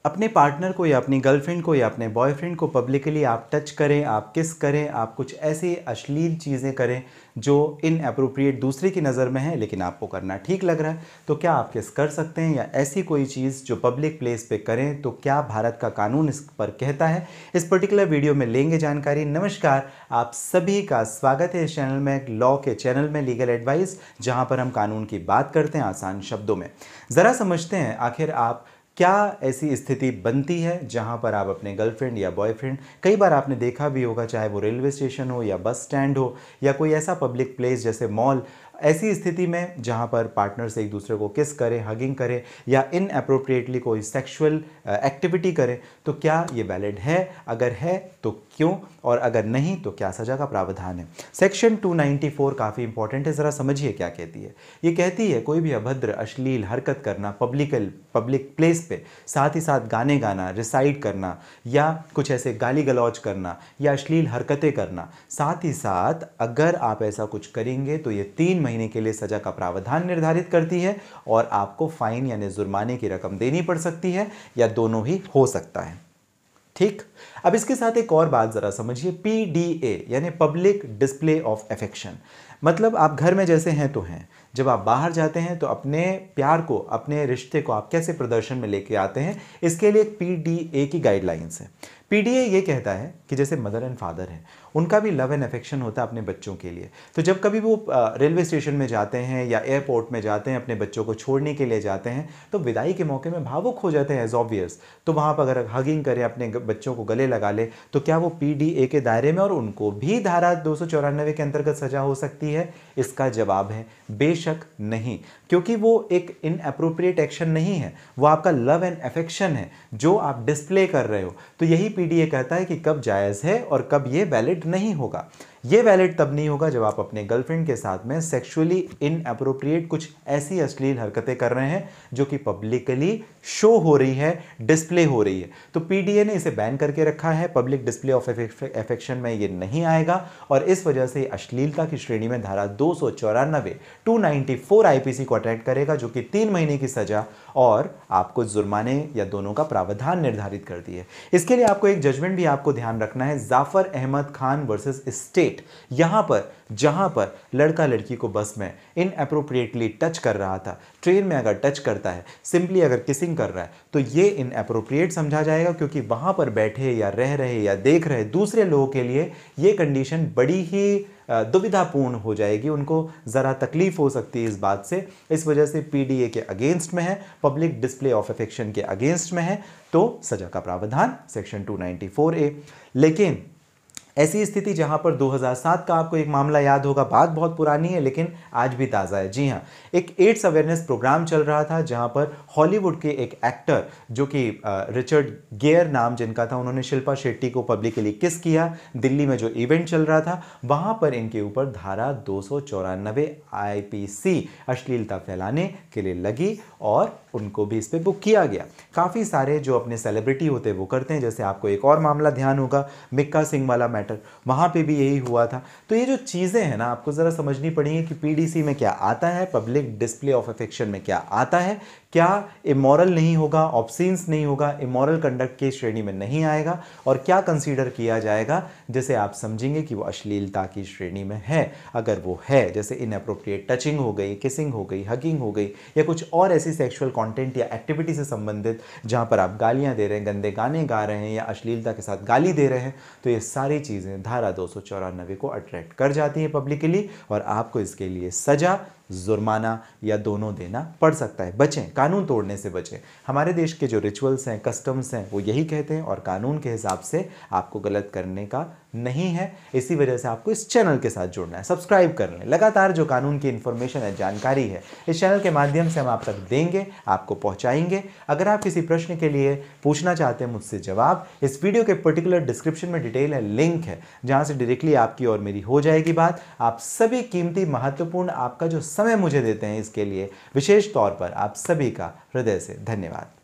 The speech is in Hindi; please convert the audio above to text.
अपने पार्टनर को या अपनी गर्लफ्रेंड को या अपने बॉयफ्रेंड को पब्लिकली आप टच करें, आप किस करें, आप कुछ ऐसी अश्लील चीज़ें करें जो इनअप्रोप्रिएट दूसरे की नज़र में है लेकिन आपको करना ठीक लग रहा है, तो क्या आप किस कर सकते हैं? या ऐसी कोई चीज़ जो पब्लिक प्लेस पे करें तो क्या भारत का कानून इस पर कहता है? इस पर्टिकुलर वीडियो में लेंगे जानकारी। नमस्कार, आप सभी का स्वागत है इस चैनल में, लॉ के चैनल में, लीगल एडवाइस, जहाँ पर हम कानून की बात करते हैं आसान शब्दों में। ज़रा समझते हैं आखिर आप क्या ऐसी स्थिति बनती है जहां पर आप अपने गर्लफ्रेंड या बॉयफ्रेंड, कई बार आपने देखा भी होगा, चाहे वो रेलवे स्टेशन हो या बस स्टैंड हो या कोई ऐसा पब्लिक प्लेस जैसे मॉल, ऐसी स्थिति में जहां पर पार्टनर से एक दूसरे को किस करें, हगिंग करें या इनअप्रोप्रिएटली कोई सेक्सुअल एक्टिविटी करें, तो क्या ये वैलिड है? अगर है तो क्यों, और अगर नहीं तो क्या सज़ा का प्रावधान है? सेक्शन 294 काफ़ी इंपॉर्टेंट है, ज़रा समझिए क्या कहती है। ये कहती है कोई भी अभद्र अश्लील हरकत करना पब्लिक प्लेस पे, साथ ही साथ गाने गाना, रिसाइट करना या कुछ ऐसे गाली गलौज करना या अश्लील हरकतें करना, साथ ही साथ अगर आप ऐसा कुछ करेंगे तो ये 3 महीने के लिए सजा का प्रावधान निर्धारित करती है और आपको फाइन यानी जुर्माने की रकम देनी पड़ सकती है या दोनों ही हो सकता है। ठीक, अब इसके साथ एक और बात जरा समझिए, PDA यानी पब्लिक डिस्प्ले ऑफ अफेक्शन। मतलब आप घर में जैसे हैं तो हैं, जब आप बाहर जाते हैं तो अपने प्यार को, अपने रिश्ते को आप कैसे प्रदर्शन में लेके आते हैं, इसके लिए एक PDA की गाइडलाइंस है। PDA ये कहता है कि जैसे मदर एंड फादर हैं, उनका भी लव एंड अफेक्शन होता है अपने बच्चों के लिए। तो जब कभी वो रेलवे स्टेशन में जाते हैं या एयरपोर्ट में जाते हैं, अपने बच्चों को छोड़ने के लिए जाते हैं, तो विदाई के मौके में भावुक हो जाते हैं एज ऑब्वियस। तो वहाँ पर अगर हगिंग करें, अपने बच्चों को गले लगा ले, तो क्या वो PDA के दायरे में और उनको भी धारा 294 के अंतर्गत सजा हो सकती है? इसका जवाब है बेशक नहीं, क्योंकि वो एक इनअप्रोप्रिएट एक्शन नहीं है, वो आपका लव एंड अफेक्शन है जो आप डिस्प्ले कर रहे हो। तो यही PDA कहता है कि कब जायज़ है और कब ये वैलिड नहीं होगा। ये वैलिड तब नहीं होगा जब आप अपने गर्लफ्रेंड के साथ में सेक्सुअली इनअप्रोप्रिएट कुछ ऐसी अश्लील हरकतें कर रहे हैं जो कि पब्लिकली शो हो रही है, डिस्प्ले हो रही है। तो PDA ने इसे बैन करके रखा है, पब्लिक डिस्प्ले ऑफ अफेक्शन में ये नहीं आएगा और इस वजह से अश्लीलता की श्रेणी में धारा 294 294 IPC को अट्रैक्ट करेगा, जो कि 3 महीने की सजा और आपको जुर्माने या दोनों का प्रावधान निर्धारित करती है। इसके लिए आपको एक जजमेंट भी आपको ध्यान रखना है, जाफर अहमद खान वर्सेस स्टेट। यहां पर जहां पर लड़का लड़की को बस में इनअप्रोप्रिएटली टच कर रहा था, ट्रेन में अगर टच करता है, सिंपली अगर किसिंग कर रहा है, तो ये इनअप्रोप्रिएट समझा जाएगा, क्योंकि वहां पर बैठे या रह रहे या देख रहे दूसरे लोगों के लिए ये कंडीशन बड़ी ही दुविधापूर्ण हो जाएगी, उनको ज़रा तकलीफ हो सकती है इस बात से। इस वजह से PDA के अगेंस्ट में है, पब्लिक डिस्प्ले ऑफ अफेक्शन के अगेंस्ट में है, तो सजा का प्रावधान सेक्शन 294A। लेकिन ऐसी स्थिति जहां पर 2007 का आपको एक मामला याद होगा, बात बहुत पुरानी है लेकिन आज भी ताज़ा है। जी हां, एक एड्स अवेयरनेस प्रोग्राम चल रहा था जहां पर हॉलीवुड के एक एक्टर जो कि रिचर्ड गेयर नाम जिनका था, उन्होंने शिल्पा शेट्टी को पब्लिकली किस किया। दिल्ली में जो इवेंट चल रहा था वहां पर इनके ऊपर धारा 294 IPC अश्लीलता फैलाने के लिए लगी और उनको भी इस पर बुक किया गया। काफ़ी सारे जो अपने सेलिब्रिटी होते हैं वो करते हैं, जैसे आपको एक और मामला ध्यान होगा, मिक्का सिंह वाला मैटर, वहाँ पे भी यही हुआ था। तो ये जो चीज़ें हैं ना, आपको ज़रा समझनी पड़ेंगी कि PDC में क्या आता है, पब्लिक डिस्प्ले ऑफ अफेक्शन में क्या आता है, क्या इमोरल नहीं होगा, ऑब्सीन्स नहीं होगा, इमोरल कंडक्ट की श्रेणी में नहीं आएगा, और क्या कंसीडर किया जाएगा जिसे आप समझेंगे कि वो अश्लीलता की श्रेणी में है। अगर वो है, जैसे इनअप्रोप्रिएट टचिंग हो गई, किसिंग हो गई, हगिंग हो गई, या कुछ और ऐसी सेक्सुअल कंटेंट या एक्टिविटी से संबंधित जहां पर आप गालियां दे रहे हैं, गंदे गाने गा रहे हैं या अश्लीलता के साथ गाली दे रहे हैं, तो ये सारी चीज़ें धारा 294 को अट्रैक्ट कर जाती हैं पब्लिकली और आपको इसके लिए सजा, जुर्माना या दोनों देना पड़ सकता है। बचें, कानून तोड़ने से बचें। हमारे देश के जो रिचुअल्स हैं, कस्टम्स हैं, वो यही कहते हैं और कानून के हिसाब से आपको गलत करने का नहीं है। इसी वजह से आपको इस चैनल के साथ जुड़ना है, सब्सक्राइब कर लें। लगातार जो कानून की इन्फॉर्मेशन है, जानकारी है, इस चैनल के माध्यम से हम आप तक देंगे, आपको पहुंचाएंगे। अगर आप किसी प्रश्न के लिए पूछना चाहते हैं मुझसे जवाब, इस वीडियो के पर्टिकुलर डिस्क्रिप्शन में डिटेल है, लिंक है, जहां से डायरेक्टली आपकी और मेरी हो जाएगी बात। आप सभी कीमती, महत्वपूर्ण आपका जो समय मुझे देते हैं, इसके लिए विशेष तौर पर आप सभी का हृदय से धन्यवाद।